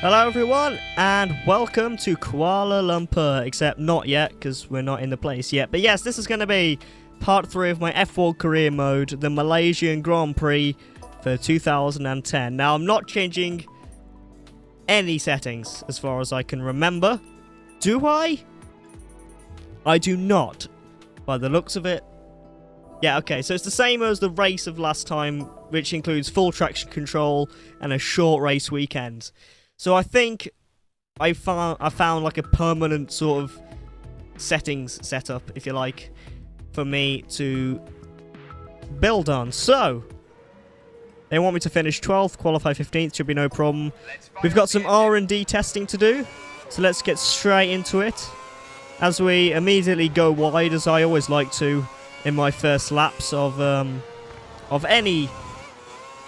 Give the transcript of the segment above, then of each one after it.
Hello everyone, and welcome to Kuala Lumpur, except not yet, because we're not in the place yet. But yes, this is going to be part 3 of my F1 career mode, the Malaysian Grand Prix for 2010. Now, I'm not changing any settings, as far as I can remember. Do I? I do not, by the looks of it. Yeah, okay, so it's the same as the race of last time, which includes full traction control and a short race weekend. So I think I found like a permanent sort of settings setup, if you like, for me to build on. So they want me to finish 12th, qualify 15th, should be no problem. We've got some R&D testing to do, so let's get straight into it. As we immediately go wide, as I always like to in my first laps of any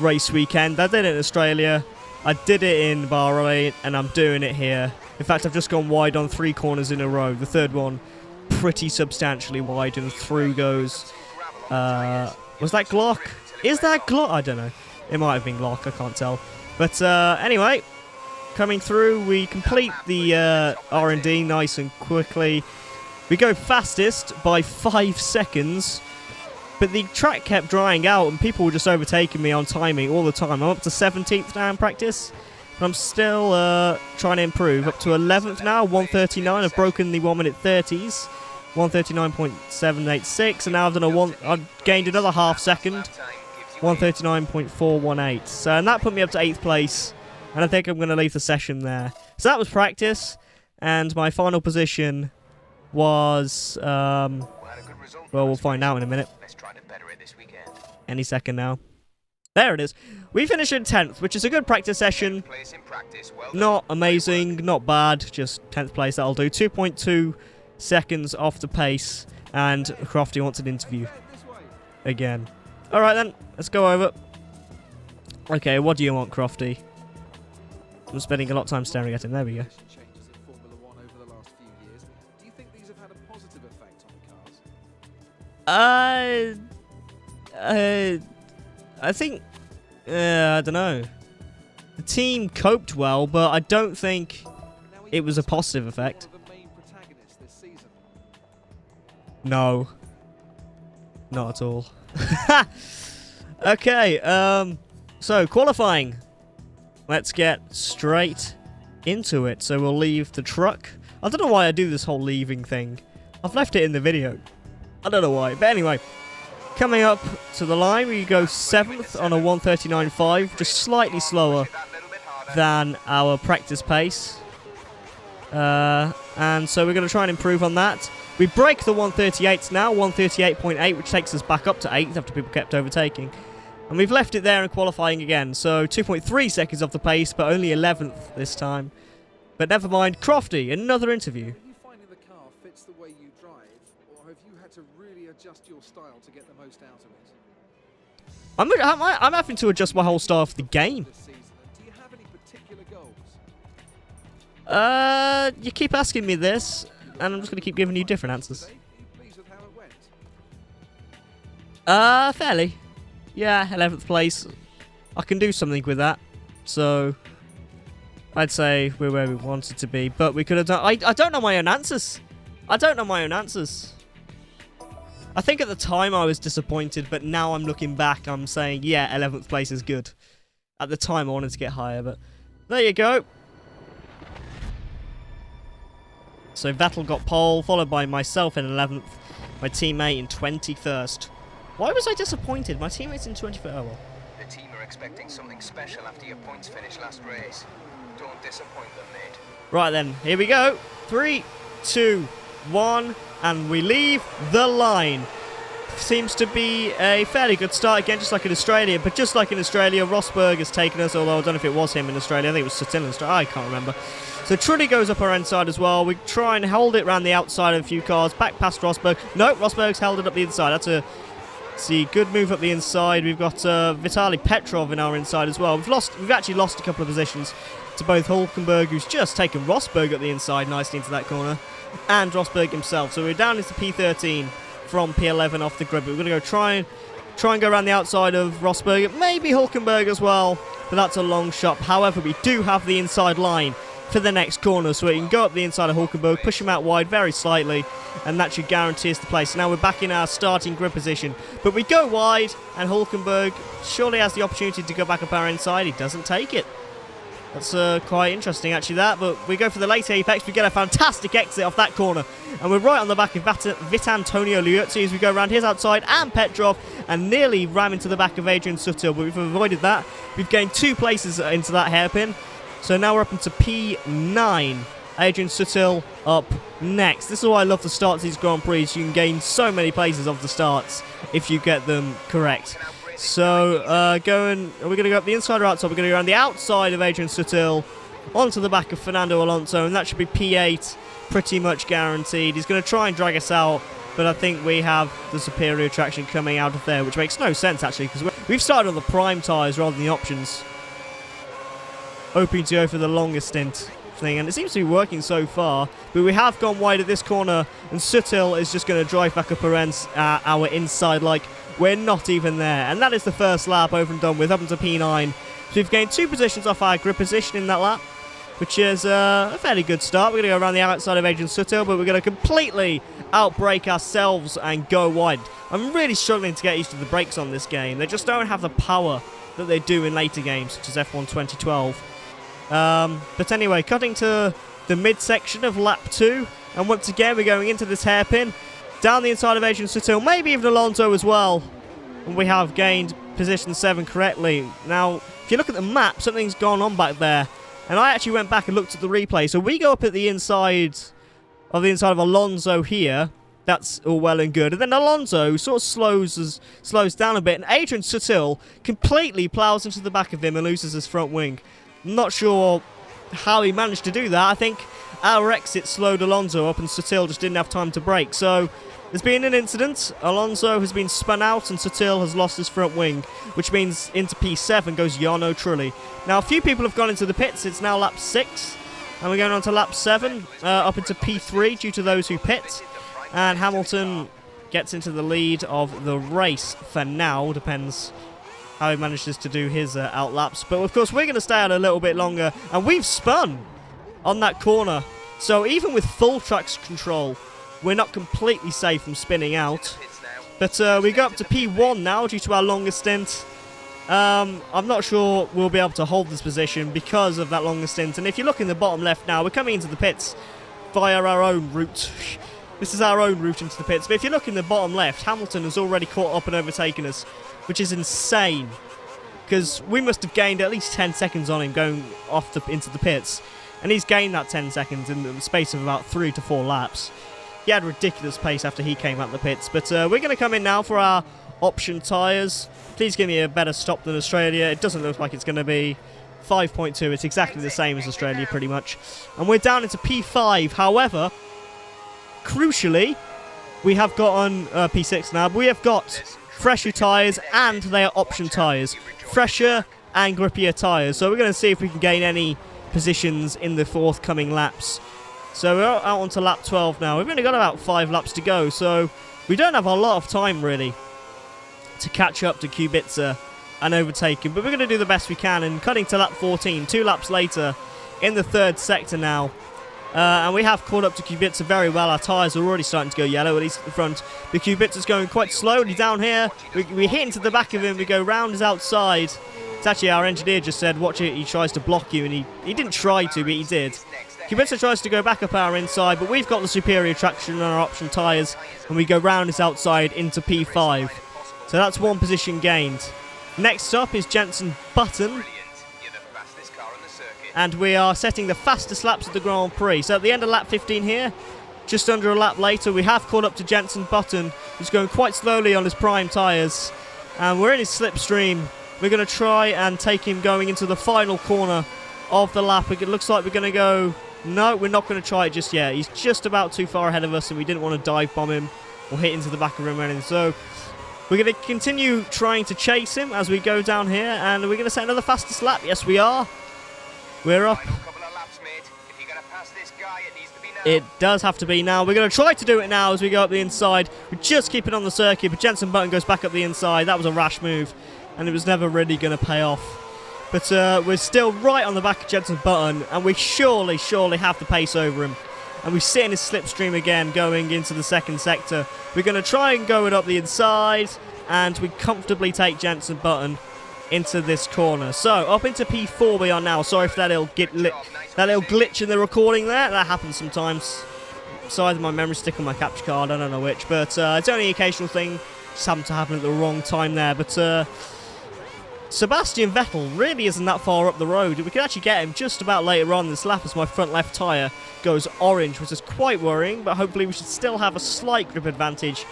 race weekend. I did it in Australia. I did it in Bahrain, and I'm doing it here. In fact, I've just gone wide on 3 corners in a row. The third one, pretty substantially wide, and through goes... was that Glock? Is that Glock? I don't know. It might have been Glock, I can't tell. But anyway, coming through, we complete the R&D nice and quickly. We go fastest by 5 seconds. But the track kept drying out and people were just overtaking me on timing all the time. I'm up to 17th now in practice. But I'm still trying to improve. Up to 11th now, 139. I've broken the 1 minute 30s. 139.786. And now I've gained another half second. 139.418. So, and that put me up to 8th place. And I think I'm going to leave the session there. So that was practice. And my final position was... well, we'll find out in a minute. Any second now. There it is. We finished in 10th, which is a good practice session. Not amazing, not bad, just 10th place, that'll do. 2.2 seconds off the pace, and Crofty wants an interview. Again. Alright then, let's go over. Okay, what do you want, Crofty? I'm spending a lot of time staring at him. There we go. I think, I don't know. The team coped well, but I don't think it was a positive effect. No. Not at all. Okay, so qualifying. Let's get straight into it. So we'll leave the truck. I don't know why I do this whole leaving thing. I've left it in the video. I don't know why, but anyway, coming up to the line, we go 7th on a 139.5, just slightly slower than our practice pace. And so we're going to try and improve on that. We break the 138s now, 138.8, which takes us back up to 8th after people kept overtaking. And we've left it there in qualifying again, so 2.3 seconds off the pace, but only 11th this time. But never mind, Crofty, another interview. Adjust your style to get the most out of it? I'm having to adjust my whole style for the game. Do you have any particular goals? You keep asking me this, and I'm just going to keep giving you different answers. Are you pleased with how it went? Fairly. Yeah, 11th place. I can do something with that. So, I'd say we're where we wanted to be, but we could have done... I don't know my own answers. I don't know my own answers. I think at the time I was disappointed, but now I'm looking back, I'm saying, yeah, 11th place is good. At the time I wanted to get higher, but there you go. So Vettel got pole, followed by myself in 11th, my teammate in 21st. Why was I disappointed? My teammate's in 21st. Oh, well. The team are expecting something special after your points finish last race. Don't disappoint them, mate. Right then, here we go. 3, 2, 1, and we leave the line. Seems to be a fairly good start again, just like in Australia. But just like in Australia, Rosberg has taken us, although I don't know if it was him in Australia. I think it was Sutton in Australia. I can't remember. So Trulli goes up our inside as well. We try and hold it around the outside of a few cars, back past Rosberg. No, Rosberg's held it up the inside. That's a good move up the inside. We've got Vitaly Petrov in our inside as well. We've actually lost a couple of positions to both Hulkenberg, who's just taken Rosberg up the inside nicely into that corner, and Rosberg himself. So we're down into P13 from P11 off the grid. But we're going to go try and go around the outside of Rosberg, maybe Hulkenberg as well. but that's a long shot. However, we do have the inside line for the next corner, so we can go up the inside of Hulkenberg, push him out wide very slightly, and that should guarantee us the place. So now we're back in our starting grid position, but we go wide, and Hulkenberg surely has the opportunity to go back up our inside. He doesn't take it. That's quite interesting, actually, that. But we go for the late apex. We get a fantastic exit off that corner. And we're right on the back of Vitantonio Liuzzi as we go around his outside and Petrov and nearly ram into the back of Adrian Sutil. But we've avoided that. We've gained 2 places into that hairpin. So now we're up into P9. Adrian Sutil up next. This is why I love the starts of these Grand Prix. You can gain so many places off the starts if you get them correct. So, are we going to go up the inside or outside? We're going to go around the outside of Adrian Sutil onto the back of Fernando Alonso, and that should be P8 pretty much guaranteed. He's going to try and drag us out, but I think we have the superior traction coming out of there, which makes no sense, actually, because we've started on the prime tyres rather than the options. Hoping to go for the longest stint thing, and it seems to be working so far, but we have gone wide at this corner, and Sutil is just going to drive back up our inside like we're not even there. And that is the first lap over and done with, up into P9. So we've gained 2 positions off our grid position in that lap, which is a fairly good start. We're going to go around the outside of Adrian Sutil, but we're going to completely outbrake ourselves and go wide. I'm really struggling to get used to the brakes on this game. They just don't have the power that they do in later games, such as F1 2012. But anyway, cutting to the midsection of lap 2, and once again we're going into this hairpin, down the inside of Adrian Sutil, maybe even Alonso as well, and we have gained position 7 correctly. Now, if you look at the map, something's gone on back there, and I actually went back and looked at the replay, so we go up at the inside of Alonso here. That's all well and good, and then Alonso sort of slows down a bit, and Adrian Sutil completely plows into the back of him and loses his front wing. I'm not sure how he managed to do that. I think our exit slowed Alonso up and Sutil just didn't have time to brake. So there's been an incident. Alonso has been spun out and Sutil has lost his front wing, which means into P7 goes Jarno Trulli. Now, a few people have gone into the pits. It's now lap 6, and we're going on to lap 7, up into P3 due to those who pit. And Hamilton gets into the lead of the race for now. Depends how he manages to do his outlaps. But of course, we're going to stay out a little bit longer, and we've spun on that corner. So even with full traction control, we're not completely safe from spinning out. But we go up to P1 now due to our longest stint. I'm not sure we'll be able to hold this position because of that longer stint. And if you look in the bottom left now, we're coming into the pits via our own route. This is our own route into the pits. But if you look in the bottom left, Hamilton has already caught up and overtaken us, which is insane, because we must have gained at least 10 seconds on him going off into the pits, and he's gained that 10 seconds in the space of about 3 to 4 laps. He had ridiculous pace after he came out the pits. But we're going to come in now for our option tyres. Please give me a better stop than Australia. It doesn't look like it's going to be 5.2. It's exactly the same as Australia pretty much, and we're down into P5. However, crucially, we have got on P6 now. We have got fresher tyres, and they are option tyres. Fresher and grippier tyres. So we're going to see if we can gain any positions in the forthcoming laps. So we're out onto lap 12 now. We've only got about 5 laps to go, so we don't have a lot of time really to catch up to Kubica and overtake him. But we're going to do the best we can, and cutting to lap 14, 2 laps later in the 3rd sector now. And we have caught up to Kubica very well. Our tyres are already starting to go yellow, at least at the front. But Kubica's going quite slowly down here. We hit into the back of him. We go round his outside. It's actually our engineer just said, watch it, he tries to block you. And he didn't try to, but he did. Kubica tries to go back up our inside, but we've got the superior traction on our option tyres. And we go round his outside into P5. So that's 1 position gained. Next up is Jenson Button. And we are setting the fastest laps of the Grand Prix. So at the end of lap 15 here, just under a lap later, we have caught up to Jenson Button, who's going quite slowly on his prime tyres. And we're in his slipstream. We're going to try and take him going into the final corner of the lap. It looks like we're going to go... No, we're not going to try it just yet. He's just about too far ahead of us, and we didn't want to dive bomb him or hit into the back of him or anything. So we're going to continue trying to chase him as we go down here, and we're going to set another fastest lap. Yes, we are. We're up. It does have to be now. We're going to try to do it now as we go up the inside. We just keep it on the circuit, but Jenson Button goes back up the inside. That was a rash move, and it was never really going to pay off. But we're still right on the back of Jensen Button, and we surely have the pace over him. And we sit in his slipstream again going into the second sector. We're going to try and go it up the inside, and we comfortably take Jensen Button into this corner. So, up into P4 we are now. Sorry for that little glitch in the recording there. That happens sometimes. It's either my memory stick or my capture card, I don't know which. But it's only an occasional thing. Just happened to happen at the wrong time there. But Sebastian Vettel really isn't that far up the road. We can actually get him just about later on this lap as my front left tyre goes orange, which is quite worrying. But hopefully we should still have a slight grip advantage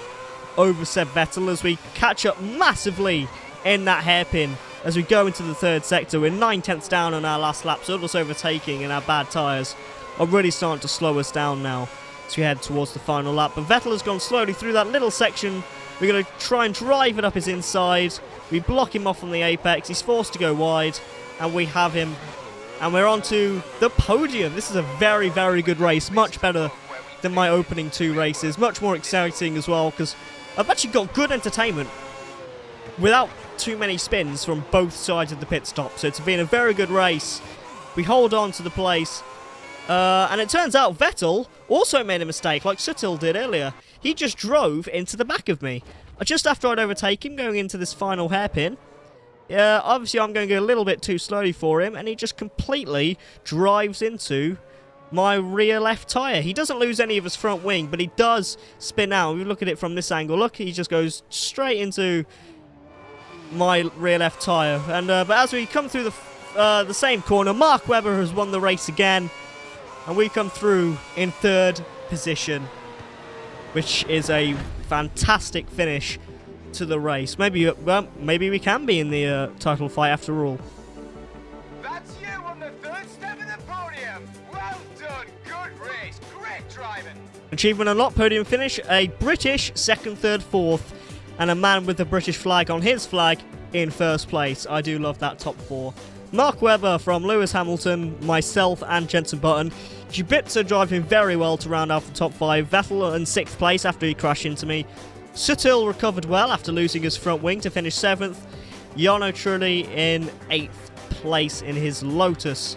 over Seb Vettel as we catch up massively in that hairpin as we go into the third sector. We're 9/10ths down on our last lap, so us overtaking and our bad tyres are really starting to slow us down now as we head towards the final lap. But Vettel has gone slowly through that little section. We're going to try and drive it up his inside. We block him off on the apex. He's forced to go wide, and we have him. And we're on to the podium. This is a very, very good race. Much better than my opening 2 races. Much more exciting as well, because I've actually got good entertainment without too many spins from both sides of the pit stop. So it's been a very good race. We hold on to the place. And it turns out Vettel also made a mistake, like Suttil did earlier. He just drove into the back of me. Just after I'd overtake him, going into this final hairpin. Obviously, I'm going to go a little bit too slowly for him, and he just completely drives into my rear left tyre. He doesn't lose any of his front wing, but he does spin out. If you look at it from this angle, look, he just goes straight into my rear left tyre. And but as we come through the same corner, Mark Webber has won the race again, and we come through in 3rd position, which is a fantastic finish to the race. Maybe we can be in the title fight after all. That's you on the 3rd step of the podium. Well done. Good race. Great driving. Achievement unlocked, podium finish, a British 2nd, 3rd, 4th, and a man with the British flag on his flag in 1st place. I do love that top 4. Mark Webber from Lewis Hamilton, myself and Jensen Button. Kubica driving very well to round off the top 5. Vettel in 6th place after he crashed into me. Suttil recovered well after losing his front wing to finish 7th. Jarno Trulli in 8th place in his Lotus.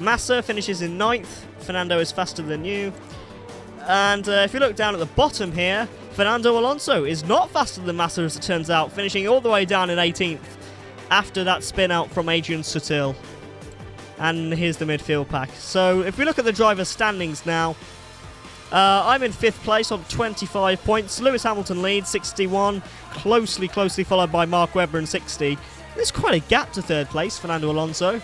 Massa finishes in 9th. Fernando is faster than you. And if you look down at the bottom here, Fernando Alonso is not faster than Massa, as it turns out, finishing all the way down in 18th after that spin out from Adrian Suttil. And here's the midfield pack. So if we look at the driver's standings now, I'm in 5th place on 25 points. Lewis Hamilton leads 61, closely followed by Mark Webber in 60. There's quite a gap to 3rd place, Fernando Alonso.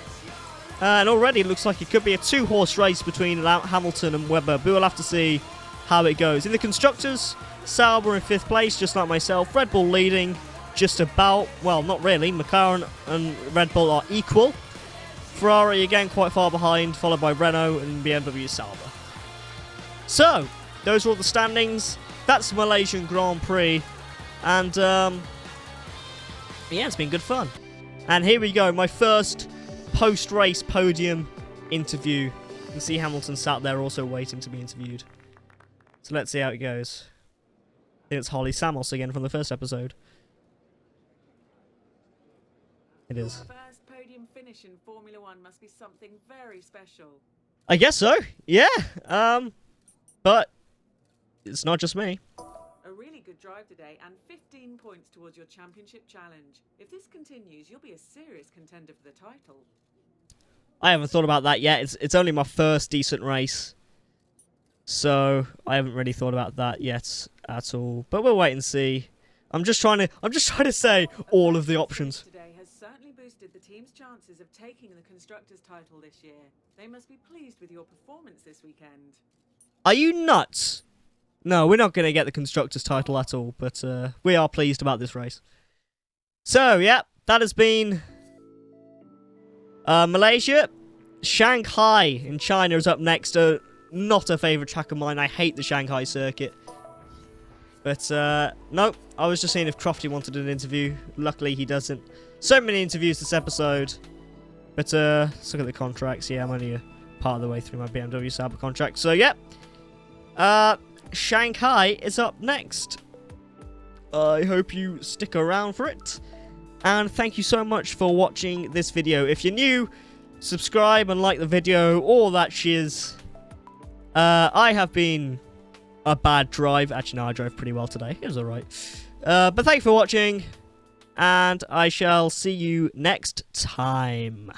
And already it looks like it could be a 2-horse race between Hamilton and Webber, but we'll have to see how it goes. In the Constructors, Sauber in 5th place, just like myself. Red Bull leading just about, well, not really. McLaren and Red Bull are equal. Ferrari again quite far behind, followed by Renault and BMW Sauber. So, those are all the standings. That's the Malaysian Grand Prix. And, yeah, it's been good fun. And here we go, my first post-race podium interview. You can see Hamilton sat there also waiting to be interviewed. So let's see how it goes. I think it's Holly Samos again from the first episode. It is. Your first podium finish in Formula One must be something very special. I guess so, yeah. But it's not just me. A really good drive today and 15 points towards your championship challenge. If this continues, you'll be a serious contender for the title. I haven't thought about that yet. It's only my first decent race. So I haven't really thought about that yet at all. But we'll wait and see. I'm just trying to say all of the options. Today has certainly boosted the team's chances of taking the Constructors' title this year. They must be pleased with your performance this weekend. Are you nuts? No, we're not going to get the Constructors' title at all, but we are pleased about this race. So, yeah, that has been Malaysia. Shanghai in China is up next. Not a favourite track of mine. I hate the Shanghai circuit. But, no, I was just seeing if Crofty wanted an interview. Luckily, he doesn't. So many interviews this episode. But, let's look at the contracts. Yeah, I'm only part of the way through my BMW Sauber contract. So, yeah. Shanghai is up next. I hope you stick around for it. And thank you so much for watching this video. If you're new, subscribe and like the video, all that shiz. I have been a bad drive. Actually, no, I drove pretty well today. It was alright. But thank you for watching, and I shall see you next time.